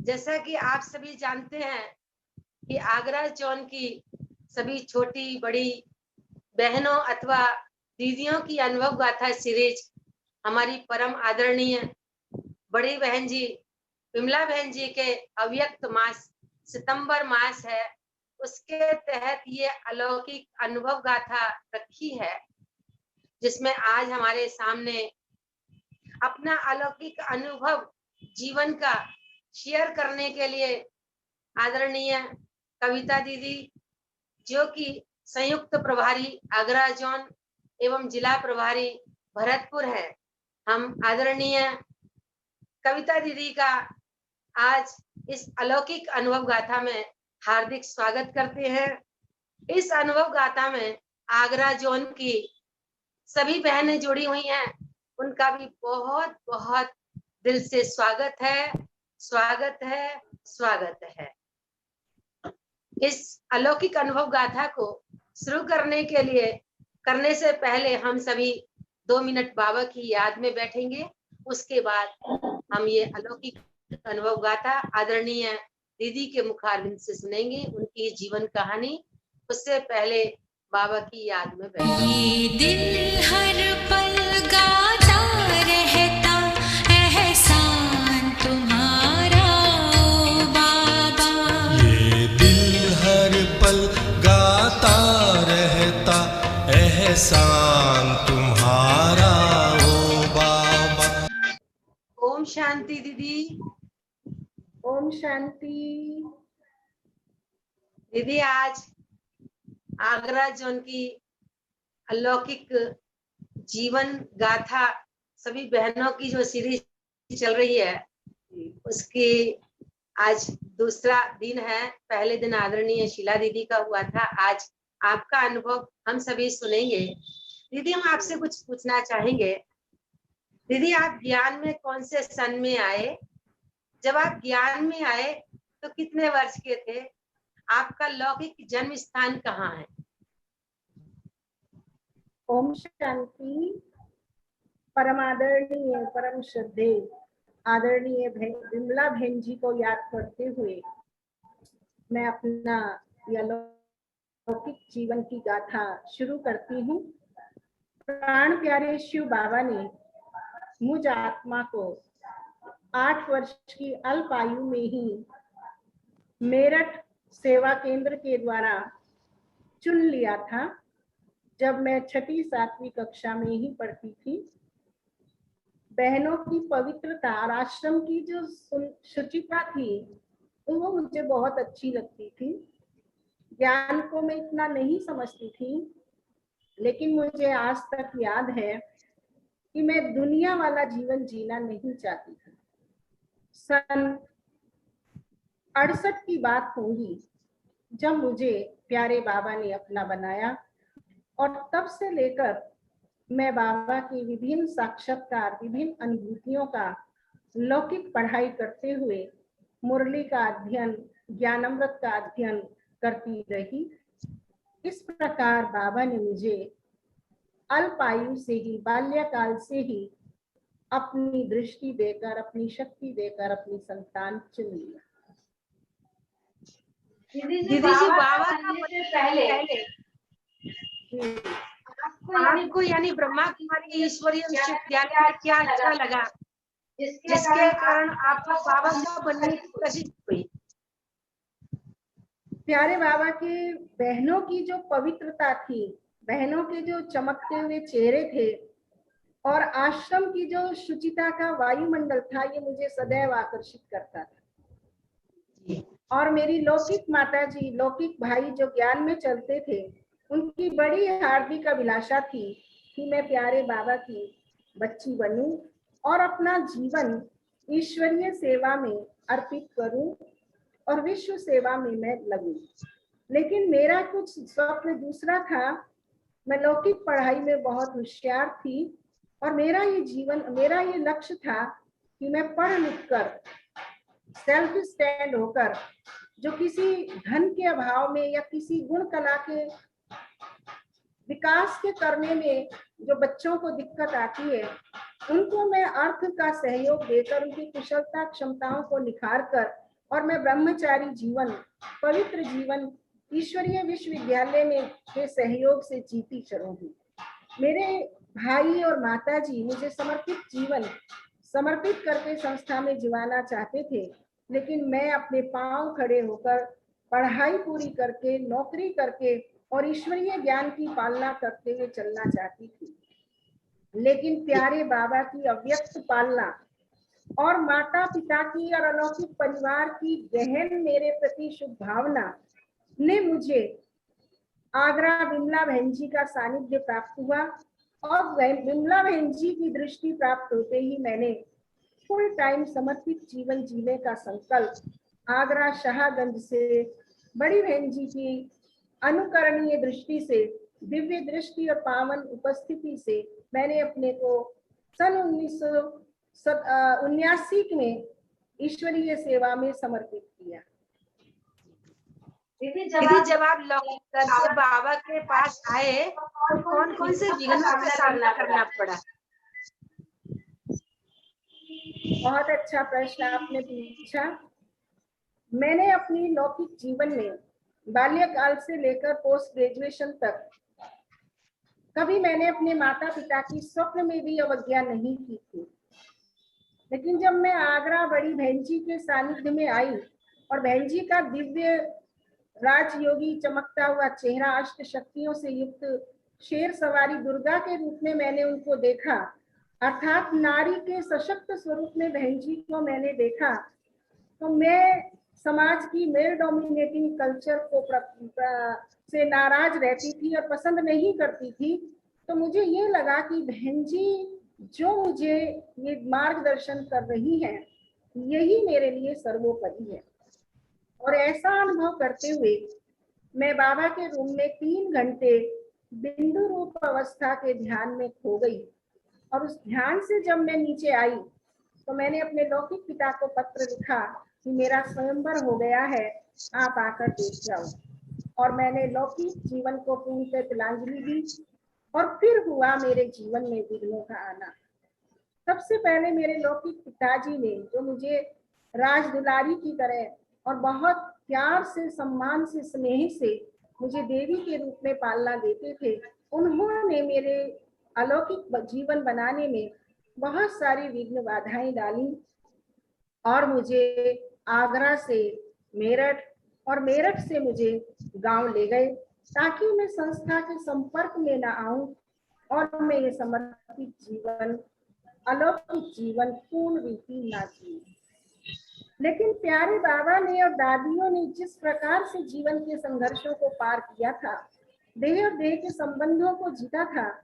जैसा कि आप सभी जानते हैं कि आगरा जोन की सभी छोटी बड़ी बहनों अथवा दीदियों की अनुभव गाथा सीरीज हमारी परम आदरणीय बड़ी बहन जी विमला बहन जी के अव्यक्त मास सितंबर मास है, उसके तहत ये अलौकिक अनुभव गाथा रखी है, जिसमें आज हमारे सामने अपना अलौकिक अनुभव जीवन का शेयर करने के लिए आदरणीय कविता दीदी, जो कि संयुक्त प्रभारी आगरा जोन एवं जिला प्रभारी भरतपुर है, हम आदरणीय कविता दीदी का आज इस अलौकिक अनुभव गाथा में हार्दिक स्वागत करते हैं। इस अनुभव गाथा में आगरा जोन की सभी बहनें जुड़ी हुई हैं, उनका भी बहुत बहुत दिल से स्वागत है, स्वागत है, स्वागत है। इस अलौकिक अनुभव गाथा को शुरू करने से पहले हम सभी 2 मिनट बाबा की याद में बैठेंगे। उसके बाद हम ये अलौकिक अनुभव गाथा आदरणीय दीदी के मुखारबिंद से सुनेंगे, उनकी जीवन कहानी। उससे पहले बाबा की याद में बैठेंगे। ये दिल हर पल गाता रहता एहसान तुम्हारा ओ बाबा। ये दिल हर पल गाता रहता एहसान तुम्हारा ओ बाबा। ओम शांति दीदी। ओम शांति। दीदी, आज आगरा जोन की अलौकिक जीवन गाथा सभी बहनों की जो सीरीज चल रही है, उसकी आज दूसरा दिन है। पहले दिन आदरणीय शीला दीदी का हुआ था, आज आपका अनुभव हम सभी सुनेंगे। दीदी, हम आपसे कुछ पूछना चाहेंगे। दीदी, आप ज्ञान में कौन से सन में आए? जब आप ज्ञान में आए तो कितने वर्ष के थे? आपका लौकिक जन्म स्थान कहाँ है? ओम शांति। परम आदरणीय परम श्रद्धे आदरणीय विमला बहन जी को याद करते हुए मैं अपना यह लौकिक जीवन की गाथा शुरू करती हूँ। प्राण प्यारे शिव बाबा ने मुझ आत्मा को 8 वर्ष की अल्प आयु में ही मेरठ सेवा केंद्र के द्वारा चुन लिया था, जब मैं 6ठी 7वीं कक्षा में ही पढ़ती थी। बहनों की पवित्रता और आश्रम की जो शुचिता थी वो मुझे बहुत अच्छी लगती थी। ज्ञान को मैं इतना नहीं समझती थी, लेकिन मुझे आज तक याद है कि मैं दुनिया वाला जीवन जीना नहीं चाहती थी। सन 68 की बात होगी जब मुझे प्यारे बाबा ने अपना बनाया, और तब से लेकर मैं बाबा की विभिन्न साक्षात्कार, विभिन्न अनुभूतियों का लौकिक पढ़ाई करते हुए मुरली का अध्ययन, ज्ञानामृत का अध्ययन करती रही। इस प्रकार बाबा ने मुझे अल्प आयु से ही, बाल्यकाल से ही अपनी दृष्टि देकर, अपनी शक्ति देकर अपनी संतान चुन लिया। दीदी जी, बाबा का बनने से पहले आपको यानी ब्रह्मा कुमारी ईश्वरीय विश्वविद्यालय में क्या अच्छा लगा, जिसके कारण आपको बाबा का बनने की कोशिश हुई? प्यारे बाबा के बहनों की जो पवित्रता थी, बहनों के जो चमकते हुए चेहरे थे, और आश्रम की जो शुचिता का वायुमंडल था, ये मुझे सदैव आकर्षित करता था। और मेरी लौकिक माता जी, लौकिक भाई जो ज्ञान में चलते थे, उनकी बड़ी हार्दिक अभिलाषा थी कि मैं प्यारे बाबा की बच्ची बनूं और अपना जीवन ईश्वरीय सेवा में अर्पित करूं और विश्व सेवा में मैं लगूं। लेकिन मेरा कुछ स्वप्न दूसरा था। मैं लौकिक पढ़ाई में बहुत होशियार थी और मेरा ये लक्ष्य था कि मैं पढ़ लिख कर सेल्फ स्टैंड होकर, जो किसी धन के अभाव में या किसी गुण कला के विकास के करने में जो बच्चों को दिक्कत आती है, उनको मैं अर्थ का सहयोग देकर उनकी कुशलता क्षमताओं को निखार कर और मैं ब्रह्मचारी जीवन, पवित्र जीवन ईश्वरीय विश्वविद्यालय में के सहयोग से जीती चलूंगी। मेरे भाई और माता जी मुझे समर्पित जीवन समर्पित करके संस्था में जीवाना चाहते थे, लेकिन मैं अपने पांव खड़े होकर पढ़ाई पूरी करके, नौकरी करके और ईश्वरीय ज्ञान की पालना करते हुए चलना चाहती थी। लेकिन प्यारे बाबा की अव्यक्त पालना और माता पिता की और अलौकिक परिवार की गहन मेरे प्रति शुभ भावना ने मुझे आगरा विमला बहन जी का सानिध्य प्राप्त हुआ और विमला बहन जी की दृष्टि प्राप्त होते ही मैंने फुल टाइम समर्पित जीवन जीने का संकल्प आगरा शाहगंज से बड़ी बहन जी की अनुकरणीय दृष्टि से, दिव्य दृष्टि और पावन उपस्थिति से मैंने अपने को सन 1979 में ईश्वरीय सेवा में समर्पित किया। दीदी, जब आप लौकिक दर से बाबा के पास आए तो कौन कौन से विघ्नों का सामना करना पड़ा? बहुत अच्छा प्रश्न आपने पूछा। मैंने अपनी लौकिक जीवन में बाल्यकाल से लेकर पोस्ट ग्रेजुएशन तक कभी मैंने अपने माता पिता की स्वप्न में भी अवज्ञा नहीं की थी। लेकिन जब मैं आगरा बड़ी बहन जी के सानिध्य में आई और बहन जी का दिव्य राजयोगी चमकता हुआ चेहरा अष्ट शक्तियों से युक्त शेर सवारी दुर्गा के रूप में मैंने उनको देखा, अर्थात नारी के सशक्त स्वरूप में बहन जी को मैंने देखा, तो मैं समाज की मेल डोमिनेटिंग कल्चर को से नाराज रहती थी और पसंद नहीं करती थी। तो मुझे ये लगा कि बहन जी जो मुझे ये मार्गदर्शन कर रही हैं, यही मेरे लिए सर्वोपरि है। और ऐसा अनुभव करते हुए मैं बाबा के रूम में 3 घंटे बिंदु रूप अवस्था के ध्यान में खो गई। और उस ध्यान से जब मैं नीचे आई तो मैंने अपने लौकिक पिता को पत्र लिखा कि मेरा स्वयंवर हो गया है, आप आकर देख जाओ। और मैंने लौकिक जीवन को पूर्णतः तिलांजलि दी और फिर हुआ मेरे जीवन में विघ्नों का आना। सबसे पहले मेरे लौकिक पिताजी ने, जो मुझे राजदुलारी की तरह और बहुत प्यार से, सम्मान से, स्नेह से मुझे देवी के रूप में पालना देते थे, उन्होंने मेरे अलौकिक जीवन बनाने में बहुत सारी विघ्न बाधाएं डाली और मुझे आगरा से मेरठ और मेरठ से मुझे गांव ले गए ताकि मैं संस्था के संपर्क में ना आऊं और मैं ये समर्पित जीवन, अलौकिक जीवन पूर्ण रीति ना जीऊं। लेकिन प्यारे बाबा ने और दादियों ने जिस प्रकार से जीवन के संघर्षों को पार किया था, देह और देह के संबंधों को जीता था,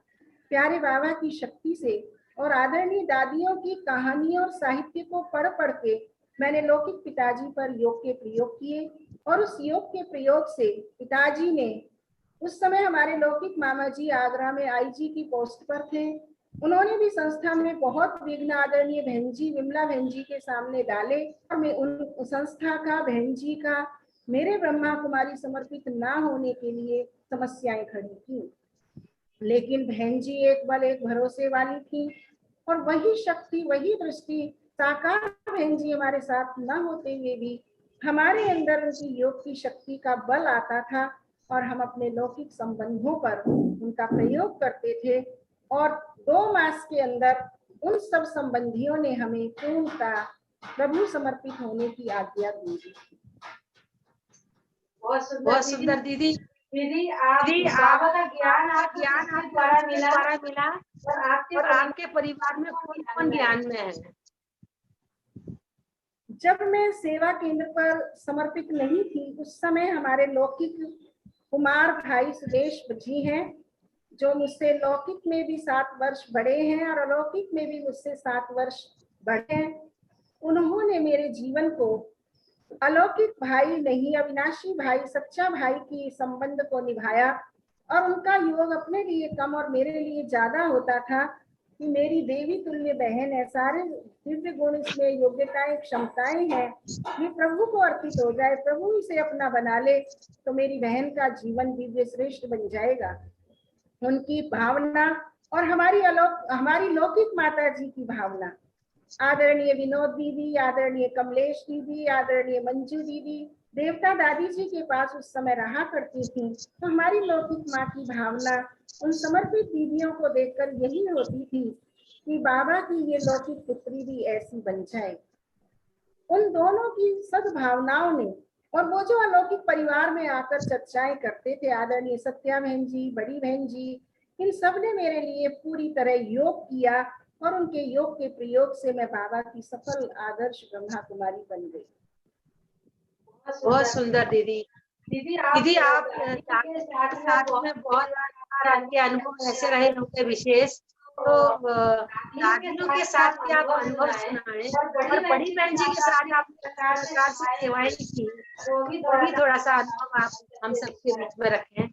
प्यारे बाबा की शक्ति से और आदरणीय दादियों की कहानियों और साहित्य को पढ़ पढ़ के मैंने लौकिक पिताजी पर योग के प्रयोग किए। और उस योग के प्रयोग से पिताजी ने, उस समय हमारे लौकिक मामा जी आगरा में आईजी की पोस्ट पर थे, उन्होंने भी संस्था में बहुत विघ्न आदरणीय बहन जी विमला बहन जी के सामने डाले और मैं उन संस्था का, बहन जी का, मेरे ब्रह्मा कुमारी समर्पित ना होने के लिए समस्याएं खड़ी की। लेकिन बहन जी एक बल एक भरोसे वाली थी और वही शक्ति, वही दृष्टि साकार बहन जी हमारे साथ न होते हुए भी हमारे अंदर उनकी योग की शक्ति का बल आता था और हम अपने लौकिक संबंधों पर उनका प्रयोग करते थे। और 2 मास के अंदर उन सब संबंधियों ने हमें पूर्णतः प्रभु समर्पित होने की आज्ञा दी थी। बहुत सुंदर दीदी। दीदी, बाबा का ज्ञान आपके द्वारा मिला और आपके परिवार में कौन ज्ञान में है? जब मैं सेवा केंद्र पर समर्पित नहीं थी, उस समय हमारे लौकिक कुमार भाई सुदेश जी हैं, जो मुझसे लौकिक में भी 7 वर्ष बड़े हैं और अलौकिक में भी मुझसे 7 वर्ष बड़े हैं। उन्होंने मेरे जीवन को अलौकिक भाई नहीं, अविनाशी भाई, सच्चा भाई की संबंध को निभाया और उनका योग अपने लिए कम और मेरे लिए ज्यादा होता था कि मेरी देवी तुल्य बहन है, सारे दिव्य गुण इसमें, योग्यताएं, क्षमताएं हैं, ये प्रभु को अर्पित हो जाए, प्रभु इसे अपना बना ले तो मेरी बहन का जीवन दिव्य श्रेष्ठ बन जाएगा। उनकी भावना और हमारी लौकिक माता जी की भावना आदरणीय विनोद दीदी, आदरणीय कमलेश दीदी, आदरणीय मंजू दीदी देवता दादी जी के पास उस समय रहा करती थी। तो हमारी लौकिक माँ की भावना उन समर्पित दीदियों को देखकर यही होती थी कि बाबा की ये लौकिक पुत्री भी ऐसी बन जाए। उन दोनों की सद्भावनाओं ने और वो जो अलौकिक परिवार में आकर चर्चाएं करते थे, आदरणीय सत्या बहन जी, बड़ी बहन जी, इन सब ने मेरे लिए पूरी तरह योग किया और उनके योग के प्रयोग से मैं बाबा की सफल आदर्श ब्रह्मा कुमारी बन गई। बहुत सुंदर दीदी। दीदी आप दादी के साथ में बहुत बार आपके अनुभव ऐसे रहे होंगे विशेष, तो दादियों के साथ भी आप अनुभव सुनाएं और बड़ी बहन जी के साथ आप प्रकार से सेवाएं की, वो भी थोड़ा सा अनुभव आप हम सबके बीच में रखें।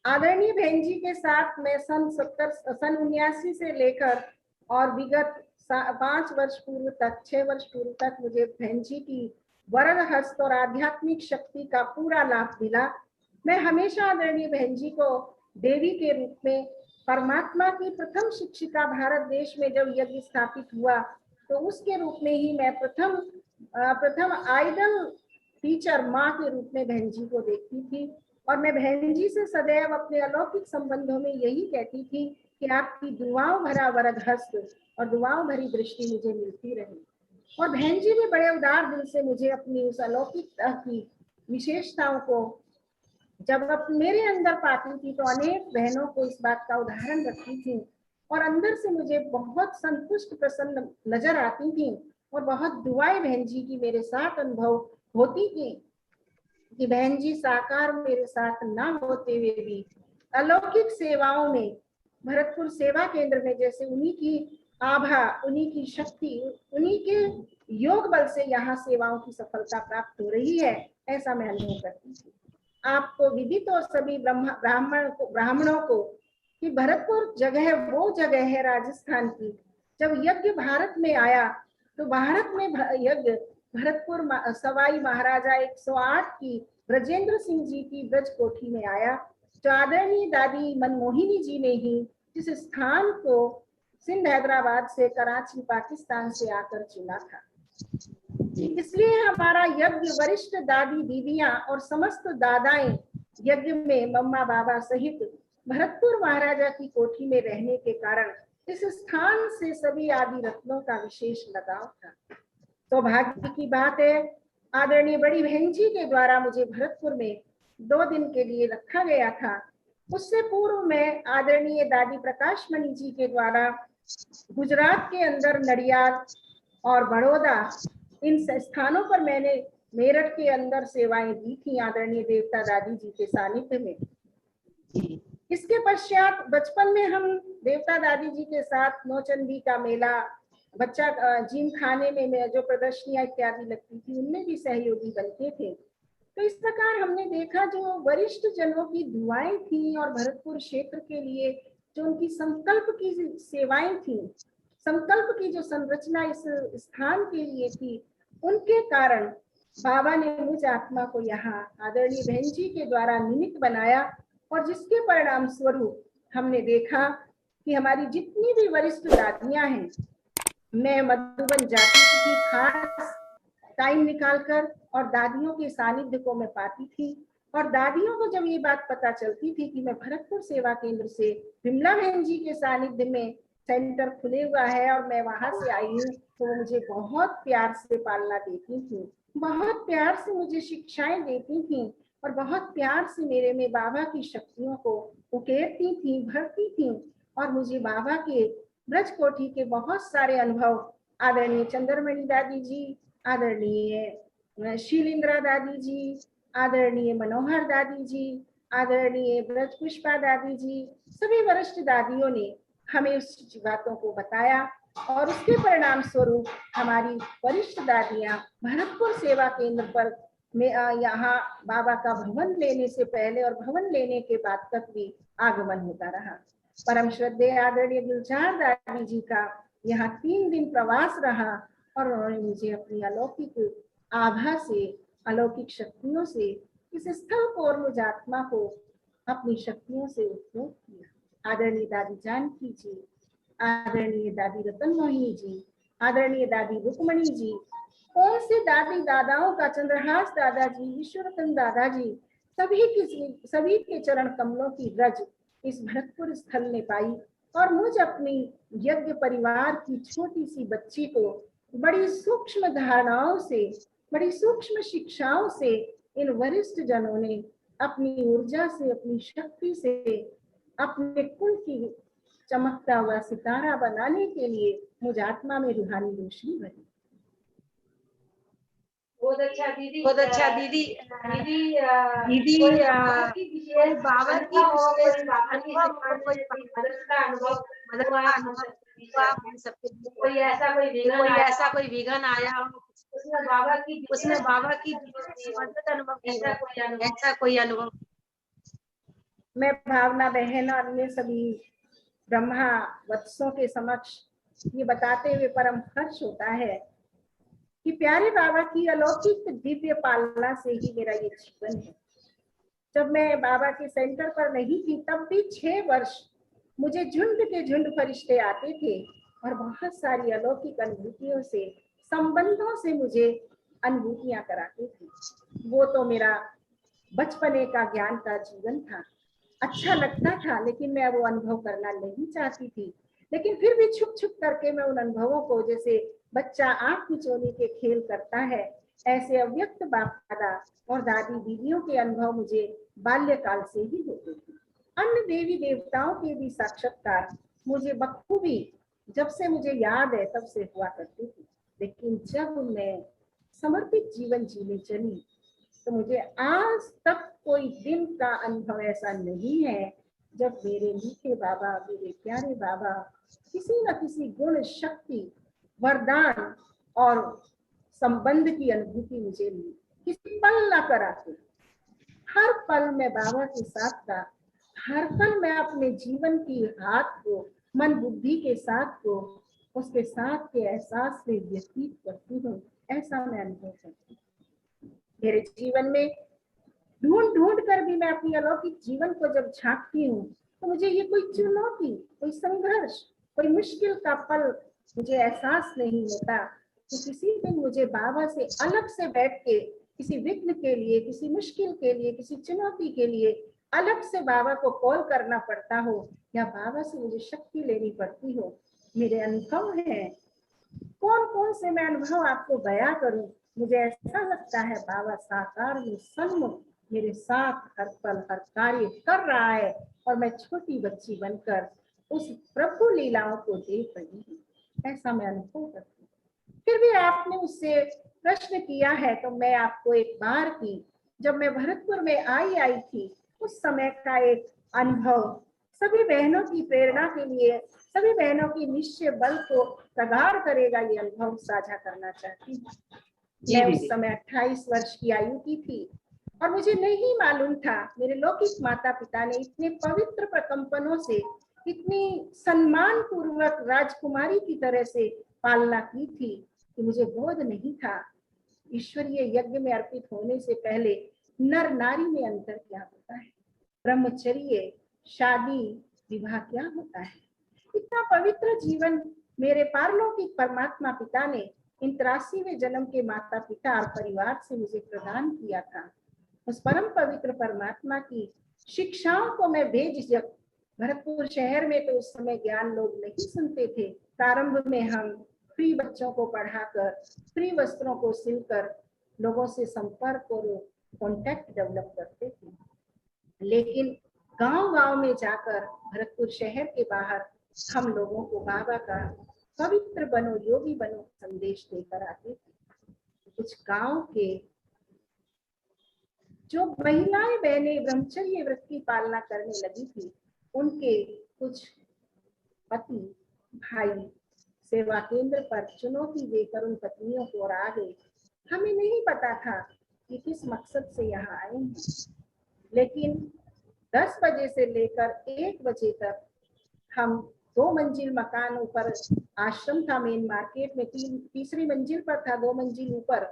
आदरणीय बहन जी के साथ मैं सन 79 से लेकर और विगत 5 वर्ष पूर्व तक, 6 वर्ष पूर्व तक मुझे बहन जी की वरद हस्त और आध्यात्मिक शक्ति का पूरा लाभ मिला। मैं हमेशा आदरणीय बहन जी को देवी के रूप में, परमात्मा की प्रथम शिक्षिका भारत देश में जब यज्ञ स्थापित हुआ तो उसके रूप में ही मैं प्रथम आइडल टीचर माँ के रूप में बहन जी को देखती थी। और मैं बहन जी से सदैव अपने अलौकिक संबंधों में यही कहती थी कि आपकी दुआओं भरा वरद हस्त और दुआओं भरी दृष्टि मुझे मिलती रहे। और बहन जी भी बड़े उदार दिल से मुझे अपनी उस अलौकिकता की विशेषताओं को जब मेरे अंदर पाती थी तो अनेक बहनों को इस बात का उदाहरण रखती थी और अंदर से मुझे बहुत संतुष्ट प्रसन्न नजर आती थी और बहुत दुआएं बहन जी की मेरे साथ अनुभव होती थी कि बहन जी साकार मेरे साथ ना होते हुए भी अलौकिक सेवाओं में, भरतपुर सेवा केंद्र में जैसे उन्हीं की आभा, उन्हीं की शक्ति, उन्हीं के योग बल से यहाँ सेवाओं की सफलता प्राप्त हो रही है, ऐसा मैं अनुभव करती थी। आपको विदित और सभी ब्राह्मणों को कि भरतपुर जगह वो जगह है राजस्थान की, जब यज्ञ भारत में आया तो भारत में यज्ञ भरतपुर सवाई महाराजा 108 की ब्रजेंद्र सिंह जी की ब्रज कोठी में आया। जो आदरणीय दादी मनमोहिनी जी ने ही जिस स्थान को सिंध हैदराबाद से, कराची पाकिस्तान से आकर चुना था। इसलिए हमारा यज्ञ वरिष्ठ दादी दीदियां और समस्त दादाएं यज्ञ में मम्मा बाबा सहित भरतपुर महाराजा की कोठी में रहने के कारण इस स्थान से सभी आदि रत्नों का विशेष लगाव था। सौभाग्य की बात है, आदरणीय बड़ी बहन जी के द्वारा मुझे भरतपुर में 2 दिन के लिए रखा गया था। उससे पूर्व में आदरणीय दादी प्रकाश मणि जी के द्वारा गुजरात के अंदर नडियाद और बड़ौदा, इन स्थानों पर मैंने मेरठ के अंदर सेवाएं दी थी आदरणीय देवता दादी जी के सानिध्य में। इसके पश्चात बचपन में हम देवता दादी जी के साथ नौचंदी का मेला, बच्चा जिम खाने में जो प्रदर्शनियां इत्यादि लगती थी उनमें भी सहयोगी बनते थे। तो इस प्रकार हमने देखा जो वरिष्ठ जनों की दुआएं थी और भरतपुर क्षेत्र के लिए जो उनकी संकल्प की सेवाएं थी, संकल्प की जो संरचना इस स्थान के लिए थी, उनके कारण बाबा ने मुझ आत्मा को यहाँ आदरणीय बहन जी के द्वारा निमित्त बनाया और जिसके परिणाम स्वरूप हमने देखा कि हमारी जितनी भी वरिष्ठ दादियां हैं, मैं मधुबन जाती थी खास टाइम निकालकर और दादियों के सानिध्य को मैं पाती थी। और दादियों को जब ये बात पता चलती थी कि मैं भरतपुर सेवा केंद्र से विमला बहन जी के सानिध्य में सेंटर खुले हुआ है और मैं वहां से आई हूँ, तो वो मुझे बहुत प्यार से पालना देती थी, बहुत प्यार से मुझे शिक्षाएं देती थी और बहुत प्यार से मेरे में बाबा की शक्तियों को उकेरती थी, भरती थी। और मुझे बाबा के ब्रज कोठी के बहुत सारे अनुभव आदरणीय चंद्रमणि दादी जी, आदरणीय शीलिंद्रा दादी जी, आदरणीय मनोहर दादी जी, आदरणीय ब्रज पुष्पा दादी जी, सभी वरिष्ठ दादियों ने हमें उस बातों को बताया और उसके परिणाम स्वरूप हमारी वरिष्ठ दादियां भरतपुर सेवा केंद्र पर यहाँ बाबा का भवन लेने से पहले और भवन लेने के बाद तक भी आगमन होता रहा। परम श्रद्धेय आदरणीय गुलजार दादी जी का यहाँ 3 दिन प्रवास रहा और उन्होंने मुझे अपनी अलौकिक आभा से, अलौकिक शक्तियों से इस स्थल को और मुझ आत्मा को अपनी शक्तियों से उपयोग किया। आदरणीय दादी जानकी जी, आदरणीय दादी रतन मोहिनी जी, आदरणीय दादी रुक्मणी जी, कौन से दादी दादाओं का, चंद्रहास दादाजी, ईश्वरतन दादाजी, सभी के चरण कमलों की रज इस भरतपुर स्थल ने पाई और मुझ अपनी यज्ञ परिवार की छोटी सी बच्ची को बड़ी सूक्ष्म धारणाओं से, बड़ी सूक्ष्म शिक्षाओं से इन वरिष्ठ जनों ने अपनी ऊर्जा से, अपनी शक्ति से अपने कुल की चमकता हुआ सितारा बनाने के लिए मुझ आत्मा में रूहानी रोशनी भरी। बहुत अच्छा दीदी, बहुत अच्छा दीदी। दीदी कोई बाबा की विशेष अनुभव, कोई मदद का अनुभव, मदद का अनुभव हम सबके लिए, कोई ऐसा कोई विघन आया हो, उसमें बाबा की मदद अनुभव की हो, ऐसा कोई अनुभव। मैं भावना बहन और अन्य सभी ब्रह्मा वत्सों के समक्ष ये बताते हुए परम हर्ष होता है कि प्यारे बाबा की अलौकिक दिव्य पालना से ही मेरा ये जीवन है। जब मैं बाबा के सेंटर पर नहीं थी तब भी 6 वर्ष मुझे झुंड के झुंड फरिश्ते आते थे और बहुत सारी अलौकिक अनुभूतियों से, संबंधों से मुझे अनुभूतियां कराते थे। वो तो मेरा बचपने का ज्ञान का जीवन था, अच्छा लगता था, लेकिन मैं वो अनुभव करना नहीं चाहती थी। लेकिन फिर भी छुप छुप करके मैं उन अनुभवों को, जैसे बच्चा आंख मिचोली के खेल करता है, ऐसे अव्यक्त बाप दादा और दादी दीदियों के अनुभव मुझे बाल्यकाल से ही होते थे। अन्य देवी देवताओं के भी साक्षात्कार मुझे बखूबी जब से मुझे याद है तब से हुआ करती थी। लेकिन जब मैं समर्पित जीवन जीने चली तो मुझे आज तक कोई दिन का अनुभव ऐसा नहीं है जब मेरे मीठे बाबा, मेरे प्यारे बाबा किसी न किसी गुण, शक्ति, वरदान और संबंध की अनुभूति मुझे मिली। किसी पल न कराते, हर पल मैं बाबा के साथ था, हर पल मैं अपने जीवन की हाथ को, मन बुद्धि के साथ को उसके साथ के एहसास से व्यतीत करती हूँ, ऐसा मैं अनुभव करती हूँ। मेरे जीवन में ढूंढ ढूंढ कर भी मैं अपनी अलौकिक जीवन को जब झांकती हूँ तो मुझे ये कोई चुनौती, कोई संघर्ष, कोई मुश्किल का पल मुझे एहसास नहीं होता कि किसी दिन मुझे बाबा से अलग से बैठ के किसी विघ्न के लिए, किसी मुश्किल के लिए, किसी चुनौती के लिए अलग से बाबा को कॉल करना पड़ता हो या बाबा से मुझे शक्ति लेनी पड़ती हो। मेरे अनुभव हैं, कौन कौन से मैं अनुभव आपको बयां करूं। मुझे ऐसा लगता है बाबा साकार में सन्मुख मेरे साथ हर पल हर कार्य कर रहा है और मैं छोटी बच्ची बनकर उस प्रभु लीलाओं को देख रही हूँ, ऐसा मैं अनुभव करती हूँ। फिर भी आपने उससे प्रश्न किया है तो मैं आपको एक बार की, जब मैं भरतपुर में आई थी उस समय का एक अनुभव सभी बहनों की प्रेरणा के लिए, सभी बहनों की निश्चय बल को प्रगाढ़ करेगा, ये अनुभव साझा करना चाहती हूँ। मैं उस समय 28 वर्ष की आयु की थी और मुझे नहीं मालूम था, मेरे लौकिक माता पिता ने इतने पवित्र प्रकंपनों से, इतनी सम्मान पूर्वक राजकुमारी की तरह से पालना की थी कि मुझे बोध नहीं था ईश्वरीय यज्ञ में अर्पित होने से पहले नर नारी में अंतर क्या होता है, ब्रह्मचर्य, शादी, विवाह क्या होता है। इतना पवित्र जीवन मेरे पारलौकिक परमात्मा पिता ने इन 83वें जन्म के माता पिता और परिवार से मुझे प्रदान किया था। उस परम पवित्र परमात्मा की शिक्षाओं को मैं बेझिझक, भरतपुर शहर में तो उस समय ज्ञान लोग नहीं सुनते थे, प्रारंभ में हम फ्री बच्चों को पढ़ाकर, फ्री वस्त्रों को सिलकर लोगों से संपर्क और कॉन्टेक्ट डेवलप करते थे। लेकिन गांव-गांव में जाकर, भरतपुर शहर के बाहर हम लोगों को बाबा का पवित्र बनो, योगी बनो संदेश देकर आते थे। कुछ गांव के जो महिलाएं बहनें ब्रह्मचर्य व्रत की पालना करने लगी थी, उनके कुछ पति भाई सेवा केंद्र पर चुनौती देकर उन पत्नियों को और आ गए। हमें नहीं पता था कि किस मकसद से यहाँ आए हैं, लेकिन 10 बजे से लेकर 1 बजे तक हम 2 मंजिल मकान ऊपर, आश्रम था मेन मार्केट में, तीसरी मंजिल पर था, 2 मंजिल ऊपर,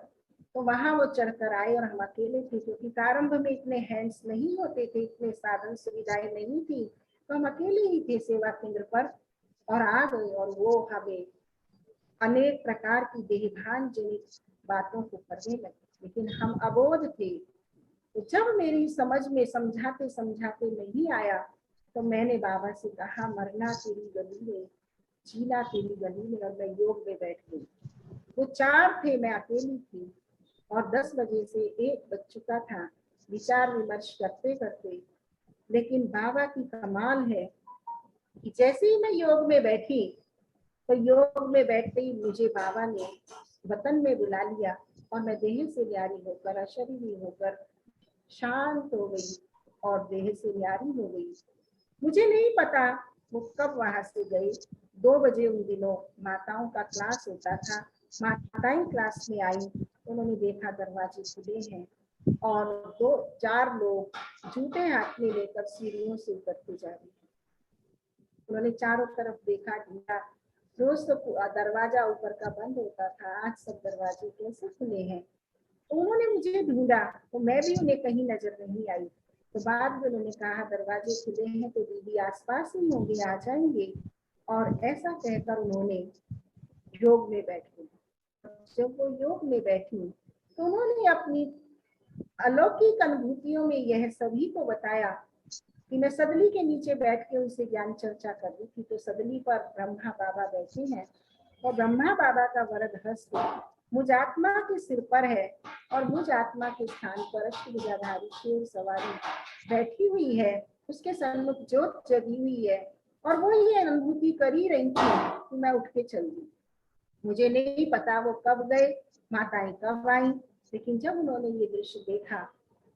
तो वहां वो चढ़कर आए और हम अकेले थे क्योंकि प्रारंभ में इतने हैंड्स नहीं होते थे, इतने साधन सुविधाएं नहीं थी, तो हम अकेले ही थे सेवा केंद्र पर। और आ गए और वो हमें अनेक प्रकार की देहभान जनित बातों को करने लगे, लेकिन हम अबोध थे। तो जब मेरी समझ में समझाते समझाते नहीं आया तो मैंने बाबा से कहा, मरना तेरी गली में, जीना तेरी गली में, और मैं योग में बैठ गई। वो 4 थे, मैं अकेली थी, और 10 बजे से 1 बज चुका था विचार विमर्श करते करते। लेकिन बाबा की कमाल है कि जैसे ही मैं योग में बैठी तो योग में बैठते ही मुझे बाबा ने वतन में बुला लिया और मैं देह से न्यारी होकर, अशरीरी होकर शांत हो गई और देह से न्यारी हो गई। मुझे नहीं पता वो कब वहां से गए। 2 बजे उन दिनों माताओं का क्लास होता था। माताएं क्लास में आई, उन्होंने देखा दरवाजे खुले हैं और 2-4 लोग जूते हाथ में लेकर सीढ़ियों से उतरते जा रहे हैं। उन्होंने चारों तरफ देखा, ढूंढा। रोज तो दरवाजा ऊपर का बंद होता था, आज सब दरवाजे कैसे खुले हैं। तो उन्होंने मुझे ढूंढा, तो मैं भी उन्हें कहीं नजर नहीं आई। तो बाद में उन्होंने कहा, दरवाजे खुले हैं तो दीदी आसपास ही होंगे, आ जाएंगे। और ऐसा कहकर उन्होंने योग में बैठ गई। जब वो योग में बैठी तो उन्होंने अपनी अलौकिक अनुभूतियों में यह सभी को बताया कि मैं सदली के नीचे बैठ के उनसे ज्ञान चर्चा कर रही थी। तो सदली पर ब्रह्मा बाबा बैठे हैं और ब्रह्मा बाबा का वरद हस्त मुझ आत्मा के सिर पर है और मुझ आत्मा के स्थान पर अष्टभुजाधारी शेर सवारी बैठी हुई है। उसके सन्मुख ज्योत जगी हुई है और वो ये अनुभूति कर ही रही थी कि मैं उठ के चल दी। मुझे नहीं पता वो कब गए, माताएं कब आई, लेकिन जब उन्होंने ये दृश्य देखा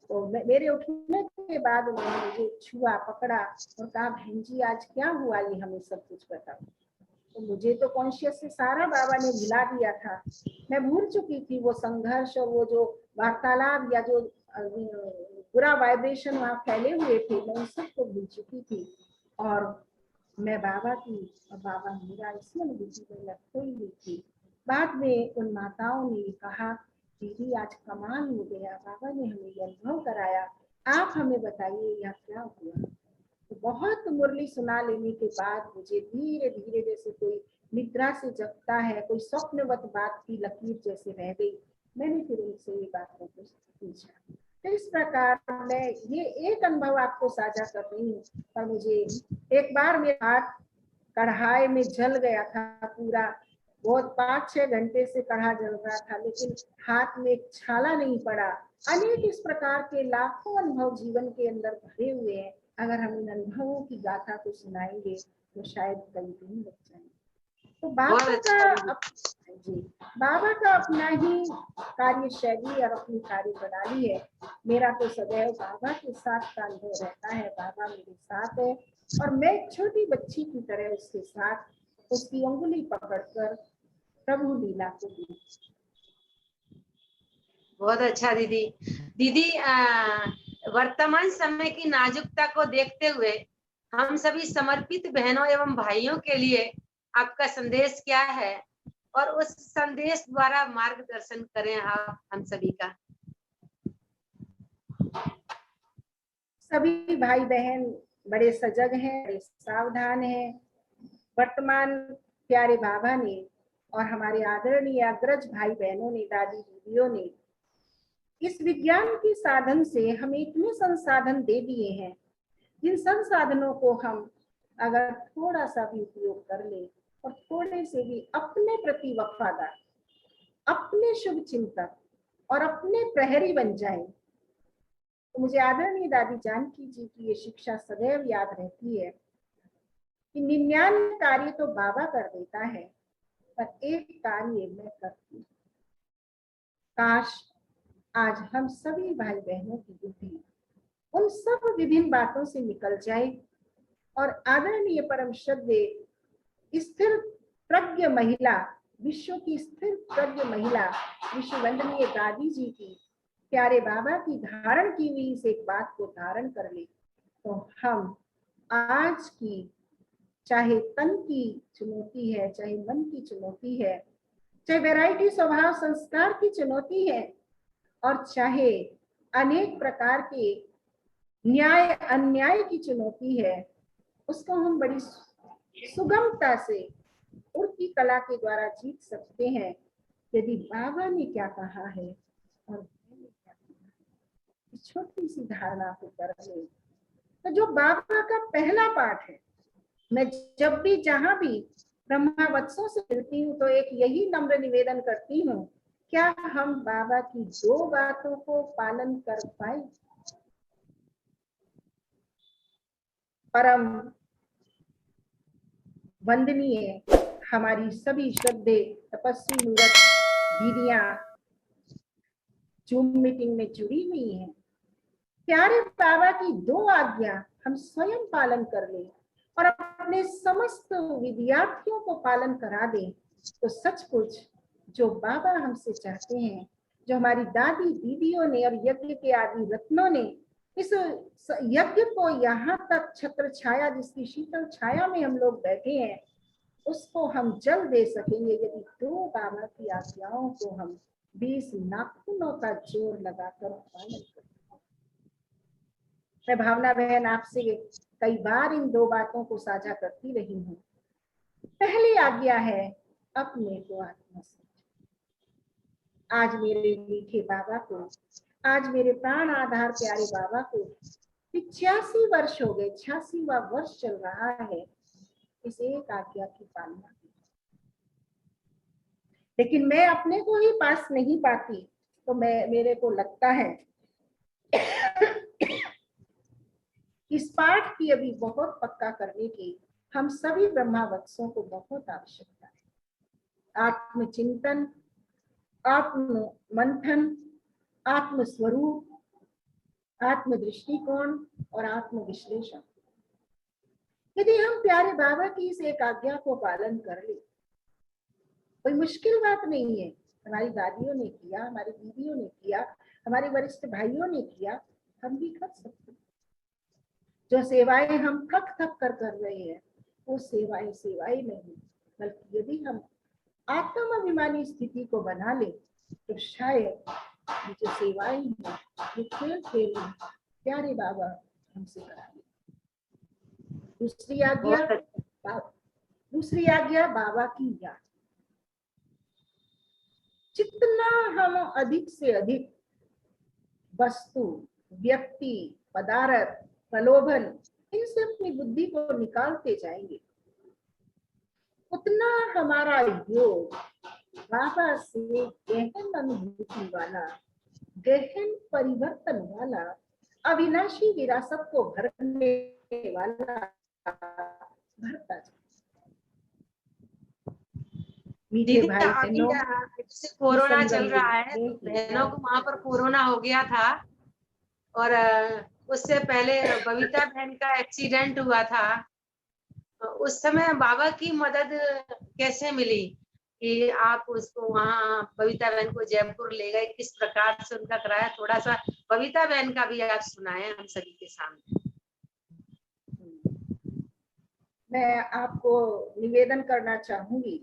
तो मेरे उठने के बाद उन्होंने मुझे छुआ, पकड़ा और कहा, बहन जी आज क्या हुआ, ये हमें सब कुछ बताओ। तो मुझे तो कॉन्शियस से सारा बाबा ने भुला दिया था। मैं भूल चुकी थी वो संघर्ष और वो जो वार्तालाप या जो पूरा वाइब्रेशन वहाँ फैले हुए थे, मैं उन सबको भूल चुकी थी। और मैं बाबा की और बाबा मेरा इसमें अनुभूति में लग हुई थी। बाद में उन माताओं ने कहा, दीदी आज कमाल हो गया, बाबा ने हमें ये अनुभव कराया, आप हमें बताइए यह क्या हुआ। तो बहुत मुरली सुना लेने के बाद मुझे धीरे धीरे जैसे कोई निद्रा से जगता है, कोई स्वप्नवत बात की लकीर जैसे रह गई। मैंने फिर उनसे ये बातों को पूछा। तो इस प्रकार मैं ये एक अनुभव आपको साझा कर रही हूँ। पर मुझे एक बार मेरा हाथ कढ़ाई में जल गया था पूरा, बहुत 5-6 घंटे से कढ़ा जल रहा था, लेकिन हाथ में एक छाला नहीं पड़ा। अनेक इस प्रकार के लाखों अनुभव जीवन के अंदर भरे हुए हैं। अगर हम इन अनुभवों की गाथा को सुनाएंगे तो शायद कई दिन लग जाएंगे। तो बाबा का अपना ही कार्य शैली और अपनी कार्य प्रणाली है। मेरा तो सदैव बाबा के साथ का अनुभव रहता है। बाबा मेरे साथ है और मैं एक छोटी बच्ची की तरह उसके साथ उसकी उंगली पकड़कर प्रभु लीला को दी। बहुत अच्छा दीदी। दीदी वर्तमान समय की नाजुकता को देखते हुए हम सभी समर्पित बहनों एवं भाइयों के लिए आपका संदेश क्या है और उस संदेश द्वारा मार्गदर्शन करें आप हम सभी का। सभी भाई बहन बड़े सजग हैं, बड़े सावधान हैं। वर्तमान प्यारे बाबा ने और हमारे आदरणीय अग्रज भाई बहनों ने, दादी दीदियों ने इस विज्ञान के साधन से हमें इतने संसाधन दे दिए हैं, जिन संसाधनों को हम अगर थोड़ा सा भी उपयोग कर ले और थोड़े से भी अपने प्रति वफादार, अपने शुभ चिंतक और अपने प्रहरी बन जाए, तो मुझे आदरणीय दादी जानकी जी की ये शिक्षा सदैव याद रहती है कि 99 कार्य तो बाबा कर देता है, पर एक कार्य मैं करती हूँ। काश आज हम सभी भाई बहनों की बुद्धि उन सब विभिन्न बातों से निकल जाए और आदरणीय परम श्रद्धेय स्थिर प्रज्ञ महिला, विश्व की स्थिर प्रज्ञ महिला विश्व वंदनीय दादी जी की प्यारे बाबा की धारण की हुई इस एक बात को धारण कर ले, तो हम आज की चाहे तन की चुनौती है, चाहे मन की चुनौती है, चाहे वैरायटी स्वभाव संस्कार की चुनौती है और चाहे अनेक प्रकार के न्याय अन्याय की चुनौती है, उसको हम बड़ी सुगमता से उनकी कला के द्वारा जीत सकते हैं यदि बाबा ने क्या कहा है और मैंने क्या कहा है। इस छोटी सी धारणा को कर ले तो जो बाबा का पहला पाठ है, मैं जब भी जहां भी ब्रह्मावत्सों से मिलती हूँ तो एक यही नम्र निवेदन करती हूँ, क्या हम बाबा की 2 बातों को पालन कर पाए। परम वंदनीय हमारी सभी श्रद्धे तपस्वी मूर्त दीदियां जूम मीटिंग में जुड़ी हुई हैं, प्यारे बाबा की 2 आज्ञा हम स्वयं पालन कर लें और अपने समस्त विद्यार्थियों को पालन करा दें तो सचमुच जो बाबा हमसे चाहते हैं, जो हमारी दादी दीदियों ने और यज्ञ के आदि रत्नों ने इस यज्ञ को यहाँ तक छत्र छाया, जिसकी शीतल छाया में हम लोग बैठे हैं, उसको हम जल दे सकेंगे यदि 2 बाबा की आज्ञाओं को हम 20 नाखूनों का जोर लगाकर पालन करें। मैं भावना बहन आपसे कई बार इन 2 बातों को साझा करती रही हूँ। पहली आज्ञा है अपने को आत्मा समझो। आज मेरे मीठे बाबा को, आज मेरे प्राण आधार प्यारे बाबा को 85 वर्ष हो गए, 86वां वर्ष चल रहा है इस एक आज्ञा की पालना। लेकिन मैं अपने को ही पास नहीं पाती तो मेरे को लगता है इस पाठ की अभी बहुत पक्का करने की हम सभी ब्रह्मावत्सों को बहुत आवश्यकता है। आत्मचिंतन, आत्म मंथन, आत्म स्वरूप, आत्म दृष्टिकोण और आत्म विश्लेषण। यदि हम प्यारे बाबा की इस एक आज्ञा को पालन कर ले, कोई मुश्किल बात नहीं है। हमारी दादियों ने किया, हमारी दीदियों ने किया, हमारे वरिष्ठ भाइयों ने किया, हम भी कर सकते हैं। जो सेवाएं हम थक कर रहे हैं वो सेवाएं नहीं, बल्कि यदि हम आत्माभिमानी स्थिति को बना ले तो शायद ये जो सेवाएं हैं, ये खेल में प्यारे बाबा हमसे करा ले। दूसरी आज्ञा बाबा की याद। जितना हम अधिक से अधिक वस्तु, व्यक्ति, पदार्थ, प्रलोभन इनसे अपनी बुद्धि को निकालते जाएंगे, उतना हमारा योग बाबा से गहन अनुभूति वाला, गहन परिवर्तन वाला, अविनाशी विरासत को भरने वाला भरता जाए। दीदी अभी जैसे कोरोना चल रहा है, बहनों को वहां पर कोरोना हो गया था और उससे पहले बबीता बहन का एक्सीडेंट हुआ था। उस समय बाबा की मदद कैसे मिली कि आप उसको वहाँ बबीता बहन को जयपुर ले गए, किस प्रकार से उनका कराया? थोड़ा सा बबीता बहन का भी आप सुनाएं हम सभी के सामने। मैं आपको निवेदन करना चाहूंगी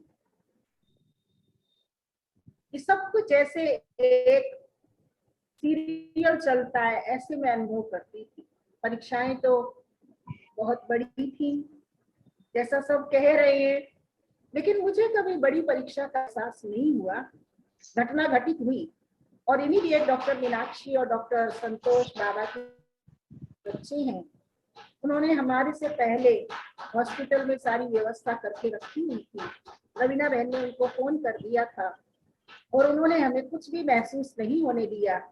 कि सब कुछ जैसे एक सीरियल चलता है ऐसे मैं अनुभव करती थी। परीक्षाएं तो बहुत बड़ी थी जैसा सब कह रहे हैं, लेकिन मुझे कभी बड़ी परीक्षा का एहसास नहीं हुआ। घटना घटित हुई और इमीडिएट डॉक्टर मीनाक्षी और डॉक्टर संतोष बाबा के बच्चे हैं, उन्होंने हमारे से पहले हॉस्पिटल में सारी व्यवस्था करके रखी हुई थी। रवीना बहन ने उनको फोन कर दिया था और उन्होंने हमें कुछ भी महसूस नहीं होने दिया।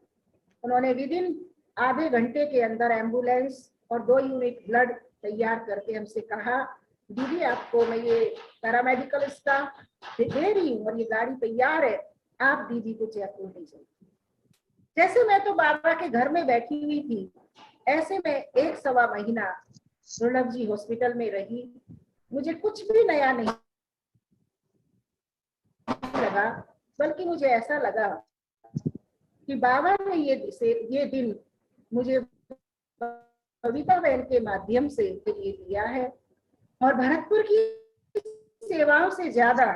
उन्होंने विदिन आधे घंटे के अंदर एम्बुलेंस और 2 यूनिट ब्लड तैयार करके हमसे कहा, दीदी आपको मैं ये पैरामेडिकल स्टाफ दे रही हूँ और ये गाड़ी तैयार है, आप दीदी को जयपुर ले जाइए। जैसे मैं तो बाबा के घर में बैठी हुई थी, ऐसे में 1-1.25 महीना दुर्लभ जी हॉस्पिटल में रही। मुझे कुछ भी नया नहीं लगा, बल्कि मुझे ऐसा लगा कि बाबा ने ये दिन मुझे बबीता बहन के माध्यम से ये दिया है और भरतपुर की सेवाओं से ज्यादा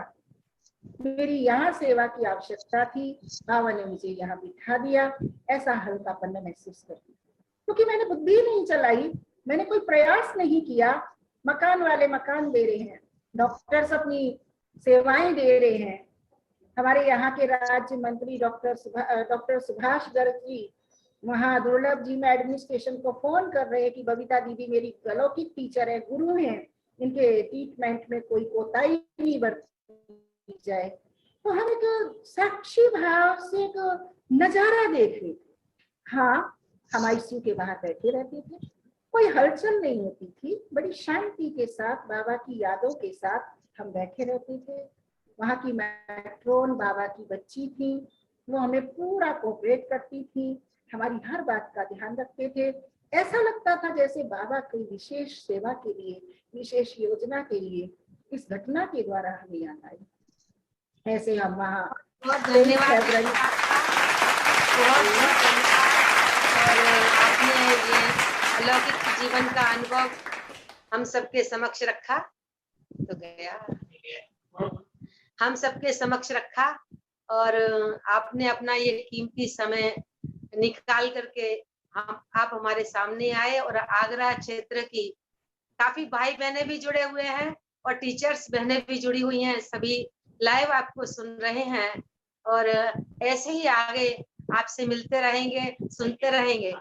मेरी यहाँ सेवा की आवश्यकता थी। बाबा ने मुझे यहाँ बिठा दिया, ऐसा हल्कापन महसूस करती, क्योंकि मैंने बुद्धि नहीं चलाई, मैंने कोई प्रयास नहीं किया, मकान वाले मकान दे रहे हैं, डॉक्टर्स अपनी सेवाएं दे रहे हैं। हमारे यहाँ के राज्य मंत्री डॉक्टर सुभाष गर्ग जी वहाँ दुर्लभ जी में एडमिनिस्ट्रेशन को फोन कर रहे हैं कि बबीता दीदी मेरी अलौकिक टीचर है, गुरु हैं, इनके ट्रीटमेंट में कोई कोताही नहीं बरती जाए। तो हम एक साक्षी भाव से एक नजारा देख रहे थे। हाँ, हम आईसीयू के बाहर बैठे रहते थे, कोई हलचल नहीं होती थी, बड़ी शांति के साथ बाबा की यादों के साथ हम बैठे रहते थे। वहाँ की मैट्रोन बाबा की बच्ची थी, वो हमें पूरा कोऑपरेट करती थी, हमारी हर बात का ध्यान रखते थे। ऐसा लगता था जैसे बाबा कोई विशेष सेवा के लिए, विशेष योजना के लिए इस घटना के द्वारा हमें याद आई। ऐसे हम वहाँ बहुत धन्यवाद, बहुत धन्यवाद। और आपने ये अलौकिक जीवन का अनुभव हम सबके समक्ष रखा, तो गया हम सबके समक्ष रखा, और आपने अपना ये कीमती समय निकाल करके आप हमारे सामने आए। और आगरा क्षेत्र की काफी भाई बहने भी जुड़े हुए हैं और टीचर्स बहनें भी जुड़ी हुई हैं, सभी लाइव आपको सुन रहे हैं। और ऐसे ही आगे आपसे मिलते रहेंगे, सुनते रहेंगे।